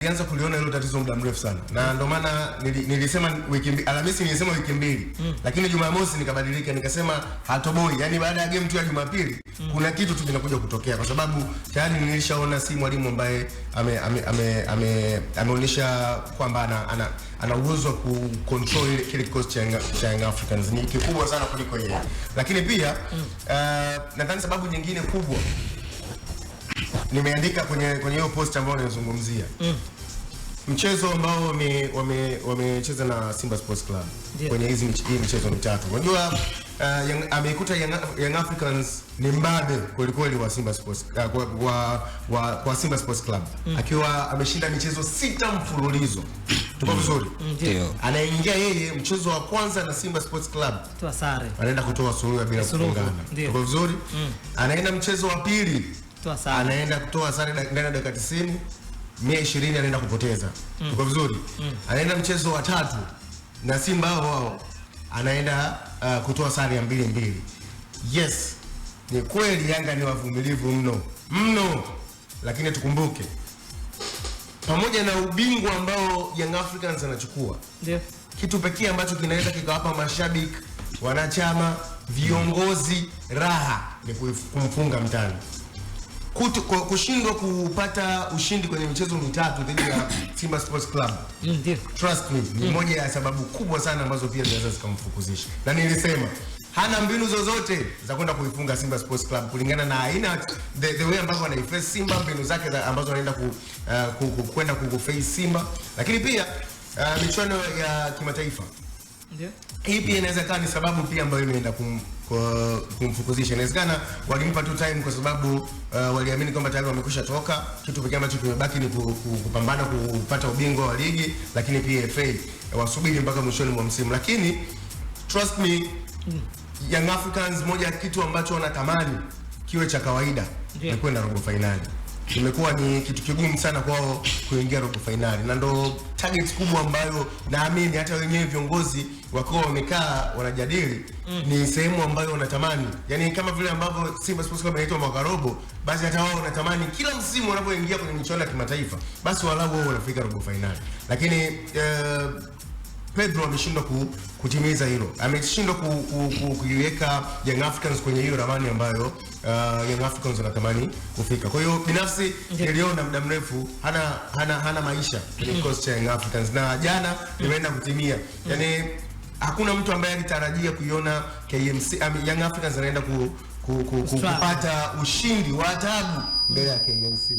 Nilianza kuliona hilo tatizo muda mrefu sana. Na ndio maana nilisema Alhamisi nilisema wiki mbili. Lakini Jumamosi nikabadilika nikasema hatoboi. Yaani baada ya game tu ya Jumapili kuna kitu tu kinakuja kutokea kwa sababu tayari nilishaona si mwalimu ambaye ameonyesha kwamba ana uwezo wa kucontrol kile kikosi cha Young Africans. Ni kikubwa sana kuliko yeye. Lakini pia nadhani sababu nyingine kubwa nimeandika kwenye hiyo post ambayo ninazungumzia. Mchezo ambao wamecheza na Simba Sports Club kwenye hii michezo mitatu. Unajua ameikuta Young Africans ni mbabe kweli wa Simba Sports kwa Simba Sports Club. Akiwa ameshinda michezo 6 mfululizo. Tuko vizuri? Ndio. Anaingia yeye mchezo wa kwanza na Simba Sports Club. Toa sare. Anaenda kutoa suluhu bila kufungana. Tuko vizuri? Anaenda mchezo wa pili. Anaenda kutoa sare ndani ya dakika 90, 120 anaenda kupoteza. Tuko vizuri? Anaenda mchezo wa tatu na Simba wao anaenda kutoa sare ya 2-2. Yes. Ni kweli Yanga ni wavumilivu mno. Lakini tukumbuke pamoja na ubingwa ambao Young Africans anachukua. Ndio. Kitu pekee ambacho kinaweza kikawapa mashabiki, wanachama, viongozi raha ni kumfunga mtani. Kushindwa kupata ushindi kwenye michezo mitatu dhidi ya Simba Sports Club. Ndio. Trust me, ni moja ya sababu kubwa sana ambazo pia zinaweza zikamfukuzisha. Na nilisema hana mbinu zozote za kwenda kuifunga Simba Sports Club kulingana na aina the way ambavyo anaiface Simba, mbinu zake ambazo anaenda kwenda kuface Simba. Lakini pia michuano ya kimataifa. Ndio. Hii pia inaweza kuwa ni sababu pia ambayo imeenda kumfukuzisha. Inawezekana walimpa tu time kwa sababu waliamini kwamba tayari wamekwisha toka. Kitu pekee ambacho kimebaki ni kupambana kupata ubingwa wa ligi, lakini pia FA wasubiri mpaka mwishoni mwa msimu. Lakini trust me, Young Africans moja ya kitu ambacho wanatamani kiwe cha kawaida ni kwenda robo finali. Imekuwa ni kitu kigumu sana kwao kuingia robo finali, na ndo target kubwa ambayo naamini hata wenyewe viongozi wako wamekaa wanajadili. Ni sehemu ambayo wanatamani, yani kama vile ambavyo Simba Sports Club inaitwa mwaka robo, basi hata wao wanatamani kila msimu wanapoingia kwenye michuano ya kimataifa basi walau wao wanafika robo finali. Lakini Pedro ameshindwa kutimiza hilo. Ameshindwa kuiweka Young Africans kwenye hiyo ramani ambayo Young Africans wanatamani kufika. Kwa hiyo binafsi niliona muda mrefu hana maisha kwenye kikosi cha Young Africans, na jana nimeenda kutimia. Yani hakuna mtu ambaye alitarajia kuiona KMC Young Africans anaenda kupata ushindi wa taabu mbele ya KMC.